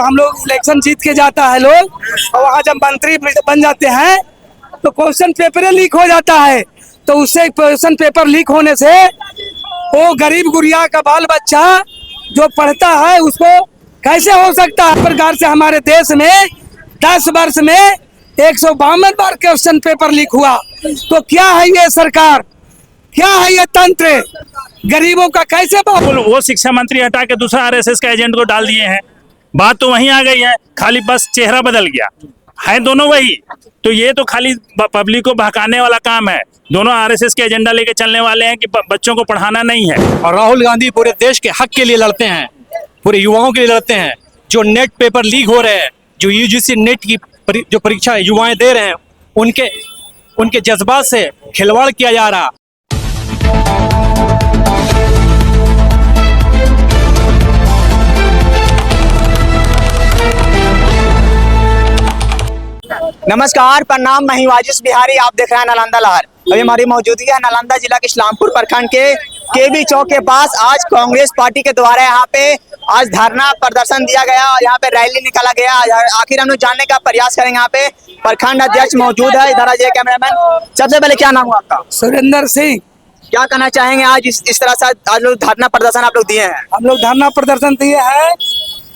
हम लोग इलेक्शन जीत के जाता है लोग, और वहाँ जब मंत्री बन जाते हैं तो क्वेश्चन पेपर लीक हो जाता है। तो उससे क्वेश्चन पेपर लीक होने से वो गरीब गुरिया का बाल बच्चा जो पढ़ता है उसको कैसे हो सकता है। प्रकार से हमारे देश में 10 वर्ष में 152 बार क्वेश्चन पेपर लीक हुआ। तो क्या है ये सरकार, क्या है ये तंत्र, गरीबों का कैसे वो शिक्षा मंत्री हटा के दूसरा आरएसएस का एजेंट को डाल दिए हैं। बात तो वहीं आ गई है, खाली बस चेहरा बदल गया है, दोनों वही। तो ये तो खाली पब्लिक को बहकाने वाला काम है। दोनों आरएसएस के एजेंडा लेके चलने वाले हैं कि बच्चों को पढ़ाना नहीं है। और राहुल गांधी पूरे देश के हक के लिए लड़ते हैं, पूरे युवाओं के लिए लड़ते हैं। जो नेट पेपर लीक हो रहे हैं, जो यूजीसी नेट की जो परीक्षा युवाएं दे रहे हैं, उनके जज्बात से खिलवाड़ किया जा रहा। नमस्कार, प्रणाम, मैं वाजिश बिहारी। आप देख रहे हैं नालंदा लहर। अभी हमारी मौजूदगी है नालंदा जिला के इस्लामपुर प्रखंड के केबी चौक के पास। आज कांग्रेस पार्टी के द्वारा यहाँ पे आज धरना प्रदर्शन दिया गया और यहाँ पे रैली निकाला गया। आखिर हम लोग जानने का प्रयास करेंगे। यहाँ पे प्रखंड अध्यक्ष मौजूद है, इधर आइए कैमरामैन। सबसे पहले क्या नाम हुआ आपका? सुरेंद्र सिंह। क्या कहना चाहेंगे आज इस तरह से आज लोग धरना प्रदर्शन आप लोग दिए हैं? हम लोग धरना प्रदर्शन दिए हैं।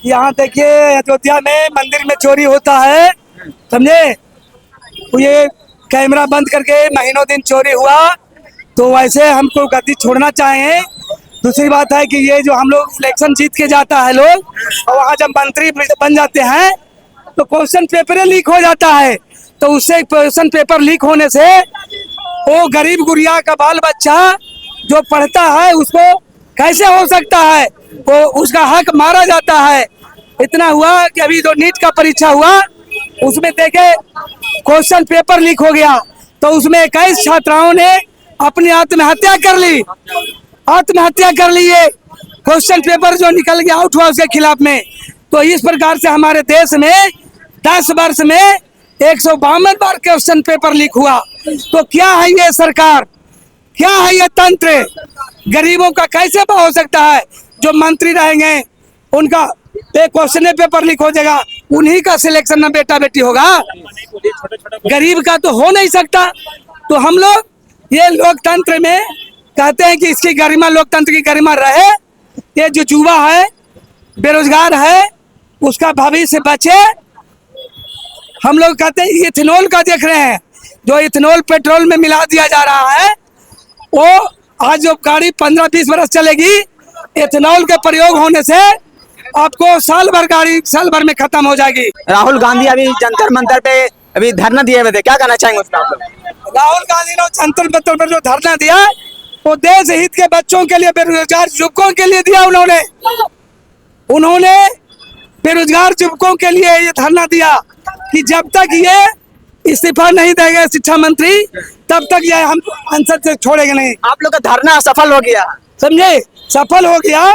यहाँ देखिए अयोध्या में मंदिर में चोरी होता है, समझे। ये कैमरा बंद करके महीनों दिन चोरी हुआ, तो वैसे हमको गद्दी छोड़ना चाहिए। दूसरी बात है कि ये जो हम लोग इलेक्शन जीत के जाता है लोग, और वहाँ जब मंत्री बन जाते हैं तो क्वेश्चन पेपर लीक हो जाता है। तो उससे क्वेश्चन पेपर लीक होने से वो गरीब गुरिया का बाल बच्चा जो पढ़ता है उसको कैसे हो सकता है, वो उसका हक मारा जाता है। इतना हुआ कि अभी जो नीट का परीक्षा हुआ उसमें देखे क्वेश्चन पेपर लीक हो गया, तो उसमें 21 छात्राओं ने अपनी आत्महत्या कर ली। ये क्वेश्चन पेपर जो निकल गया आउट हुआ उसके खिलाफ में। तो इस प्रकार से हमारे देश में 10 वर्ष में 152 बार क्वेश्चन पेपर लीक हुआ। तो क्या है ये सरकार, क्या है ये तंत्र, गरीबों का कैसे हो सकता है। जो मंत्री रहेंगे उनका क्वेश्चन पेपर लीक हो जाएगा, उन्हीं का सिलेक्शन में बेटा बेटी होगा, गरीब का तो हो नहीं सकता। तो हम लोग ये लोकतंत्र में कहते हैं कि इसकी गरिमा, लोकतंत्र की गरिमा रहे। ये जो युवा है, बेरोजगार है, उसका भविष्य बचे। हम लोग कहते हैं इथेनॉल का देख रहे हैं, जो इथेनॉल पेट्रोल में मिला दिया जा रहा है, वो आज जो गाड़ी 15-20 बरस चलेगी, इथेनॉल के प्रयोग होने से आपको साल भर में खत्म हो जाएगी। राहुल गांधी अभी जंतर मंतर पे अभी धरना दिए हुए थे, क्या कहना चाहेंगे उसका आप लोग? राहुल गांधी ने जंतर मंतर पर जो धरना दिया वो देश हित के बच्चों के लिए, बेरोजगार युवकों के लिए दिया। उन्होंने बेरोजगार युवकों के लिए ये धरना दिया कि जब तक ये इस्तीफा नहीं देंगे शिक्षा मंत्री, तब तक ये हम संसद से छोड़ेंगे नहीं। आप लोग का धरना सफल हो गया, समझे, सफल हो गया।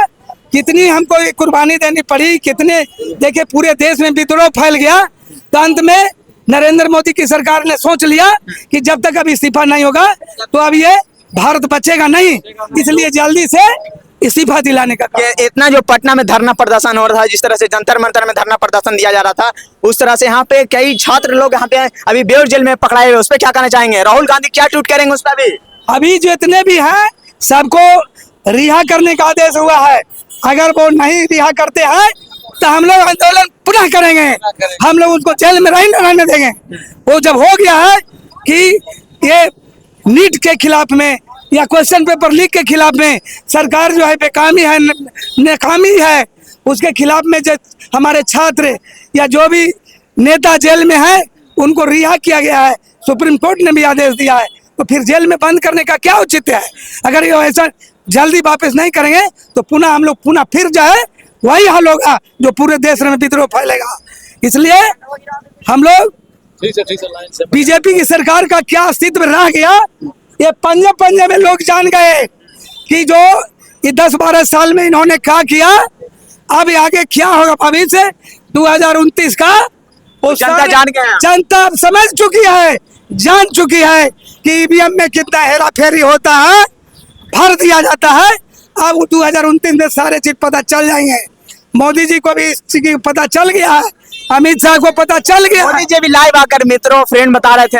कितनी हमको कुर्बानी देनी पड़ी, कितने देखिए पूरे देश में विद्रोह फैल गया। तो अंत में नरेंद्र मोदी की सरकार ने सोच लिया कि जब तक अब इस्तीफा नहीं होगा तो अब ये भारत बचेगा नहीं, इसलिए जल्दी से इस्तीफा दिलाने का काम। इतना जो पटना में धरना प्रदर्शन हो रहा था, जिस तरह से जंतर मंतर में धरना प्रदर्शन दिया जा रहा था, उस तरह से यहाँ पे कई छात्र लोग यहाँ पे अभी बेउर जेल में पकड़ाए हुए, उस पर क्या कहना चाहेंगे? राहुल गांधी क्या ट्वीट करेंगे उस पर? अभी जितने भी हैं सबको रिहा करने का आदेश हुआ है। अगर वो नहीं रिहा करते हैं तो हम लोग आंदोलन पुनः करेंगे। हम लोग उनको जेल में नहीं रहने देंगे। वो जब हो गया है कि ये नीट के खिलाफ में या क्वेश्चन पेपर लीक के खिलाफ में सरकार जो है बेकामी है, नाकामी है, उसके खिलाफ में जो हमारे छात्र या जो भी नेता जेल में है उनको रिहा किया गया है, सुप्रीम कोर्ट ने भी आदेश दिया है। तो फिर जेल में बंद करने का क्या औचित्य है? अगर ये ऐसा जल्दी वापस नहीं करेंगे तो पुनः हम लोग फिर जाए, वही हाल होगा जो पूरे देश में विद्रोह फैलेगा। इसलिए हम लोग बीजेपी की सरकार का क्या अस्तित्व रह गया, ये पंजे में लोग जान गए कि जो ये 10-12 साल में इन्होंने क्या किया, अब आगे क्या होगा भविष्य 2029 का वो जनता अब समझ चुकी है, जान चुकी है कि ईवीएम में कितना हेरा फेरी होता है, भर दिया जाता है। अब 2029 में सारे चीज पता चल जाएंगे। मोदी जी को भी इस चीज की पता चल गया है, अमित शाह को पता चल गया है। मोदी जी भी लाइव आकर मित्रों फ्रेंड बता रहे थे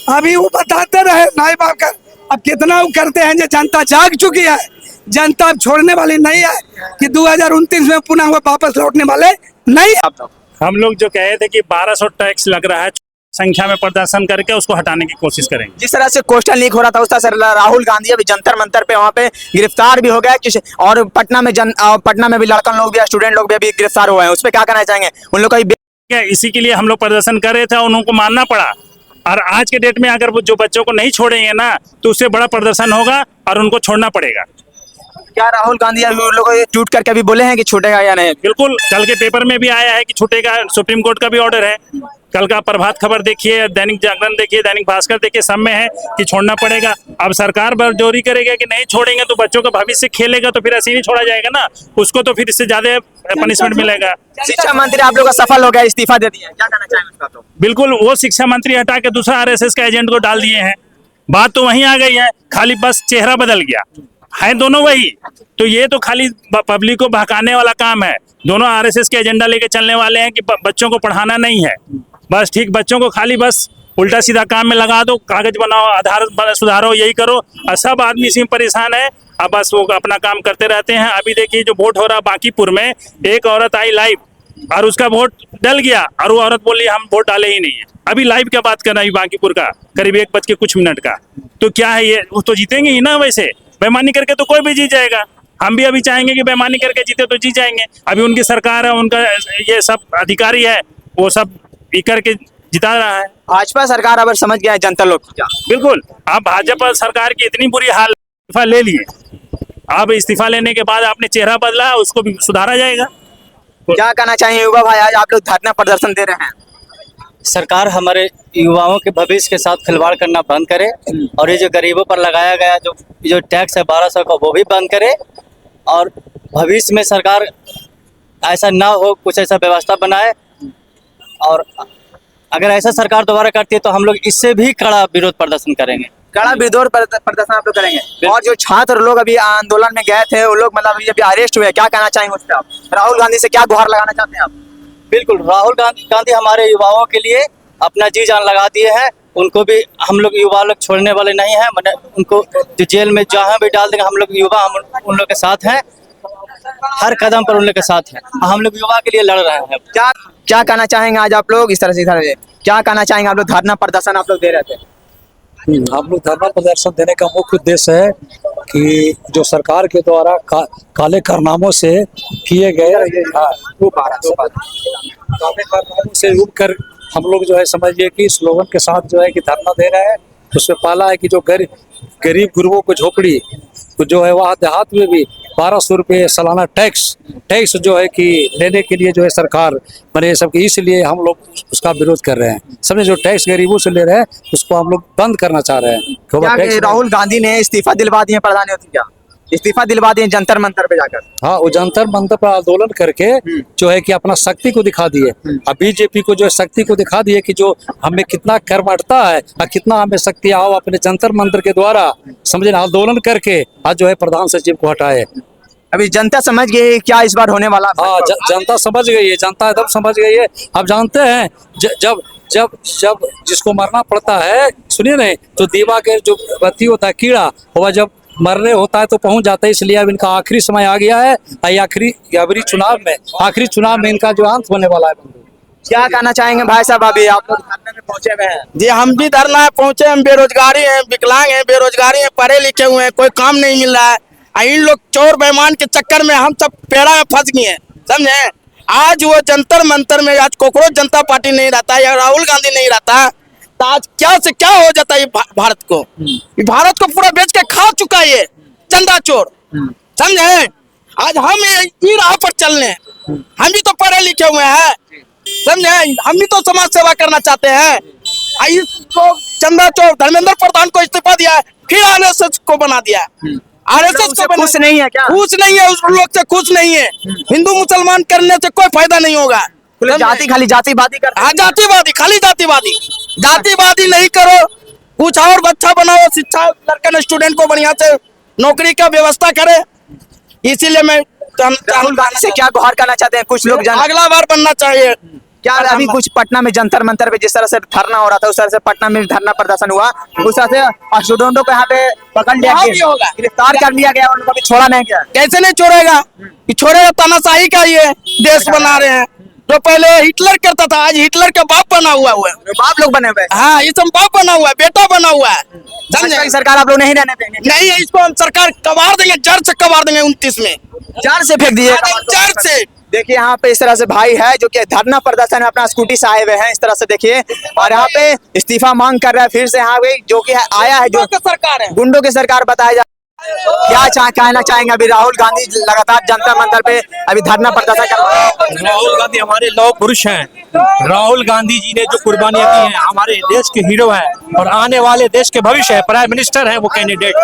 अभी वो बताते रहे नाई बाकर, अब कितना वो करते हैं जो जनता जाग चुकी है। जनता अब छोड़ने वाली नहीं है कि 2029 में पुनः वो वापस लौटने वाले नहीं है। हम लोग जो कहे थे कि 1200 टैक्स लग रहा है, संख्या में प्रदर्शन करके उसको हटाने की कोशिश करेंगे। जिस तरह से क्वेश्चन लीक हो रहा था उस तरह से राहुल गांधी अभी जंतर मंतर पे वहाँ पे गिरफ्तार भी हो गए और पटना में भी लड़कन लोग भी स्टूडेंट लोग भी अभी गिरफ्तार हुए हैं। उस पर क्या कहना चाहेंगे? उन लोग का इसी के लिए हम लोग प्रदर्शन कर रहे थे और उनको मानना पड़ा। और आज के डेट में अगर वो जो बच्चों को नहीं छोड़ेंगे ना तो उससे बड़ा प्रदर्शन होगा और उनको छोड़ना पड़ेगा। क्या राहुल गांधी अभी उन लोगों को ट्वीट करके अभी बोले हैं कि छूटेगा या नहीं? बिल्कुल, कल के पेपर में भी आया है कि छूटेगा। सुप्रीम कोर्ट का भी ऑर्डर है। कल का प्रभात खबर देखिए, दैनिक जागरण देखिए, दैनिक भास्कर देखिए, सब में है कि छोड़ना पड़ेगा। अब सरकार बरजोरी करेगा कि नहीं छोड़ेंगे तो बच्चों का भविष्य खेलेगा, तो फिर ऐसे ही नहीं छोड़ा जाएगा ना, उसको तो फिर इससे ज्यादा पनिशमेंट मिलेगा। शिक्षा मंत्री आप लोग का सफल हो गया, इस्तीफा दे दिया, क्या कहना चाहेंगे उसका? तो बिल्कुल, वो शिक्षा मंत्री हटा के दूसरा आरएसएस का एजेंट को डाल दिए हैं। बात तो वहीं आ गई है, खाली बस चेहरा बदल गया है, दोनों वही। तो ये तो खाली पब्लिक को बहकाने वाला काम है। दोनों आरएसएस के एजेंडा लेके चलने वाले हैं कि बच्चों को पढ़ाना नहीं है, बस ठीक बच्चों को खाली बस उल्टा सीधा काम में लगा दो, कागज बनाओ, आधार सुधारो, यही करो। और सब आदमी इसी में परेशान है। अब बस वो अपना काम करते रहते हैं। अभी देखिए जो वोट हो रहा बांकीपुर में, एक औरत आई लाइव और उसका वोट डल गया और वो औरत बोली हम वोट डाले ही नहीं है। अभी लाइव क्या बात करना है बांकीपुर का, करीब 1 का। तो क्या है ये, वो तो जीतेंगे ही ना। वैसे बेईमानी करके तो कोई भी जीत जाएगा। हम भी अभी चाहेंगे कि बेईमानी करके जीते तो जीत जाएंगे। अभी उनकी सरकार है, उनका ये सब अधिकारी है, वो सब करके जिता रहा है। भाजपा सरकार अब समझ गया है जनता लोग क्या? बिल्कुल, अब भाजपा सरकार की इतनी बुरी हाल, इस्तीफा ले लिए। अब इस्तीफा लेने के बाद आपने चेहरा बदला, उसको भी सुधारा जाएगा। क्या कहना चाहिए युवा भाई, आज आप लोग धरना प्रदर्शन दे रहे हैं? सरकार हमारे युवाओं के भविष्य के साथ खिलवाड़ करना बंद करे और ये जो गरीबों पर लगाया गया जो टैक्स है 1200 का, वो भी बंद करे। और भविष्य में सरकार ऐसा ना हो, कुछ ऐसा व्यवस्था बनाए। और अगर ऐसा सरकार दोबारा करती है तो हम लोग इससे भी कड़ा विरोध प्रदर्शन करेंगे। कड़ा विरोध प्रदर्शन आप लोग करेंगे। और जो छात्र लोग अभी आंदोलन में गए थे, वो लोग मतलब अभी अरेस्ट हुए, क्या कहना चाहेंगे उस पर आप? राहुल गांधी से क्या गुहार लगाना चाहते हैं आप? बिल्कुल, राहुल गांधी हमारे युवाओं के लिए अपना जी जान लगा दिए हैं। उनको भी हम लोग युवा लोग छोड़ने वाले नहीं हैं। मतलब उनको जो जेल में जहाँ भी डाल देंगे, हम लोग युवा हम उन लोग के साथ हैं, हर कदम पर उन लोग के साथ हैं। हम लोग युवा के लिए लड़ रहे हैं। क्या कहना चाहेंगे आज आप लोग इस तरह से क्या कहना चाहेंगे आप लोग? धरना प्रदर्शन आप लोग दे रहे थे। हम लोग धरना प्रदर्शन देने का मुख्य उद्देश्य है कि जो सरकार के द्वारा काले कारनामों से किए गए काले कारनामों से उब कर हम लोग जो है समझिए कि स्लोगन के साथ जो है कि धरना दे रहे हैं। उसमें पहला है कि जो गरीब गुरबों को झोपड़ी तो जो है वहाँ देहात में भी 1200 रुपये सालाना टैक्स जो है कि लेने के लिए जो है सरकार बने सब, इसलिए हम लोग उसका विरोध कर रहे हैं। समझे, जो टैक्स गरीबों से ले रहे हैं उसको हम लोग बंद करना चाह रहे हैं। क्या राहुल गांधी ने इस्तीफा दिलवा दिए प्रधानमंत्री? क्या इस्तीफा दिलवा दिए जंतर मंतर पे जाकर? हाँ, वो जंतर मंतर पर आंदोलन करके जो है कि अपना शक्ति को दिखा दिए। अब बीजेपी को जो शक्ति को दिखा दिए कि जो हमें कितना कर्मठता है और कितना हमें शक्ति आओ अपने जंतर मंतर के द्वारा समझे आंदोलन करके आज जो है प्रधान सचिव को हटाए। अभी जनता समझ गई क्या इस बार होने वाला? हाँ, जनता समझ गई है, जनता एकदम समझ गई है। अब जानते हैं जब जब जब जिसको मरना पड़ता है, सुनिए नहीं, तो दीवा के जो बत्ती होता है कीड़ा, वह जब मरने होता है तो पहुंच जाता है। इसलिए अब इनका आखिरी समय आ गया है। आखिरी चुनाव में इनका जो अंत होने वाला है। क्या कहना चाहेंगे भाई साहब? अभी आप लोग धरने में पहुंचे हुए हैं। जी, हम भी धरना पहुंचे। हम बेरोजगारी हैं, विकलांग हैं, बेरोजगारी हैं, पढ़े लिखे हुए हैं, कोई काम नहीं मिल रहा है। इन लोग चोर बेईमान के चक्कर में हम सब पेड़ा में फंस गए हैं, समझे। आज वो जंतर मंतर में आज कॉकरोच जनता पार्टी नहीं रहता या राहुल गांधी नहीं रहता तो आज क्या से क्या हो जाता है भारत को। भारत को पूरा बेच के खा चुका है ये चंदा चोर, समझे। आज हम ये राह पर चलने, हम भी तो पढ़े लिखे हुए हैं, समझे। हम भी तो समाज सेवा करना चाहते हैं। इस लोग चंदा चोर धर्मेंद्र प्रधान को इस्तीफा दिया है, फिर आरएसएस को बना दिया। आरएसएस को खुश नहीं है क्या? खुश नहीं है, उस लोग से खुश नहीं है। हिंदू मुसलमान करने से कोई फायदा नहीं होगा। खाली जातिवादी कर। हाँ, जातिवादी, खाली जातिवादी नहीं करो, कुछ और अच्छा बनाओ। शिक्षा लड़के स्टूडेंट को बढ़िया से नौकरी का व्यवस्था करे। इसीलिए मैं राहुल गांधी से क्या गुहार करना चाहते हैं कुछ लोग अगला बार बनना चाहिए। क्या अभी कुछ पटना में जंतर मंतर पे जिस तरह से धरना हो रहा था उस तरह से पटना में धरना प्रदर्शन हुआ, उस तरह से स्टूडेंटों को यहाँ पे पकड़ लिया वहाँ भी गया, होगा। गिरफ्तार कर लिया गया, उनको अभी छोड़ा नहीं गया। कैसे नहीं छोड़ेगा, कि छोड़ेगा तानाशाही का ये देश बना रहे हैं। जो पहले हिटलर करता था आज हिटलर के बाप बना हुआ है। बाप लोग बने हुए हैं। हाँ, ये सब बाप बना हुआ है, बेटा बना हुआ है। समझे? भाजपा की सरकार आप लोग नहीं रहने देंगे, नहीं है, इसको हम सरकार कबाड़ देंगे, जड़ से कबाड़ देंगे 29 में, जान से फेंक दिए। जड़ से। देखिए यहाँ पे इस तरह से भाई है जो कि धरना प्रदर्शन में अपना स्कूटी से आए हुए हैं, इस तरह से देखिए, और यहाँ पे इस्तीफा मांग कर रहा है फिर से यहाँ पे जो कि आया है जो सरकार है, गुंडों की सरकार बताया जा। क्या कहना चाहेंगे अभी राहुल गांधी लगातार जंतर मंतर पे अभी धरना प्रदर्शन कर रहे हैं। राहुल गांधी हमारे लौह पुरुष हैं। राहुल गांधी जी ने जो कुर्बानियां दी हैं, हमारे देश के हीरो हैं और आने वाले देश के भविष्य है। प्राइम मिनिस्टर हैं वो कैंडिडेट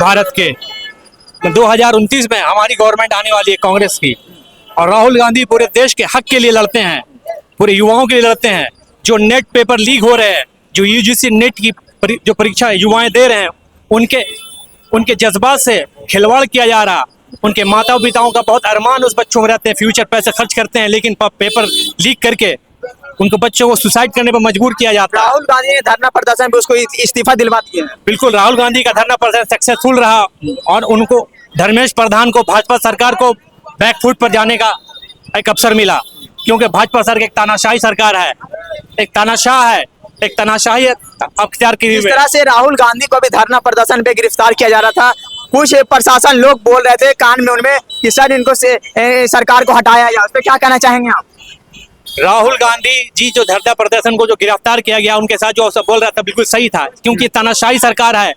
भारत के। 2029 में हमारी गवर्नमेंट आने वाली है कांग्रेस की, और राहुल गांधी पूरे देश के हक के लिए लड़ते हैं, पूरे युवाओं के लिए लड़ते हैं। जो नेट पेपर लीक हो रहे हैं, जो यूजीसी नेट की जो परीक्षा युवाएं दे रहे हैं, उनके जज्बात से खिलवाड़ किया जा रहा। उनके माता पिताओं का बहुत अरमान उस बच्चों में रहते हैं, फ्यूचर पैसे खर्च करते हैं, लेकिन पेपर लीक करके उनको बच्चों को सुसाइड करने पर मजबूर किया जाता है। राहुल गांधी ने धरना प्रदर्शन पे उसको इस्तीफा दिलवा दिया। बिल्कुल, राहुल गांधी का धरना प्रदर्शन सक्सेसफुल रहा और उनको धर्मेश प्रधान को भाजपा सरकार को बैकफुट पर जाने का एक अवसर मिला, क्योंकि भाजपा सरकार एक तानाशाही सरकार है, एक तानाशाह है, एक तानाशाही अख्तियार की इस तरह से राहुल गांधी को भी धरना प्रदर्शन पे गिरफ्तार किया जा रहा था। कुछ प्रशासन लोग बोल रहे थे कान में उनमें कि सर इनको से सरकार को हटाया जाए, उस पर क्या कहना चाहेंगे आप। राहुल गांधी जी जो धरना प्रदर्शन को जो गिरफ्तार किया गया, उनके साथ जो बोल रहा था बिल्कुल सही था, क्योंकि तानाशाही सरकार है,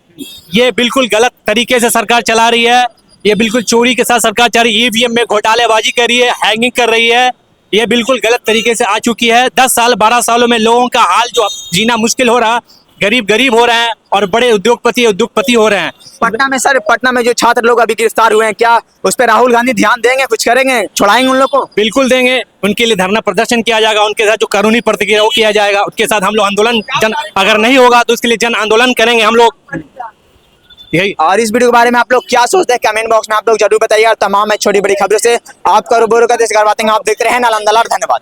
ये बिल्कुल गलत तरीके से सरकार चला रही है, ये बिल्कुल चोरी के साथ सरकार चल रही है, ईवीएम में घोटालेबाजी कर रही है, हैंगिंग कर रही है, ये बिल्कुल गलत तरीके से आ चुकी है। 10 साल 12 सालों में लोगों का हाल जो जीना मुश्किल हो रहा, गरीब हो रहे हैं और बड़े उद्योगपति हो रहे हैं। पटना में जो छात्र लोग अभी गिरफ्तार हुए हैं, क्या उस पर राहुल गांधी ध्यान देंगे, कुछ करेंगे, छुड़ाएंगे उन लोग को? बिल्कुल देंगे, उनके लिए धरना प्रदर्शन किया जाएगा, उनके साथ जो कानूनी प्रतिक्रिया वो किया जाएगा, उसके साथ हम लोग आंदोलन अगर नहीं होगा तो उसके लिए जन आंदोलन करेंगे हम लोग। यही। और इस वीडियो के बारे में आप लोग क्या सोचते हैं कमेंट बॉक्स में आप लोग जरूर बताइए, और तमाम छोटी बड़ी खबरों से आपका रूबरू का देश करवाते हैं। आप देखते रहे नालंदा लाइव। धन्यवाद।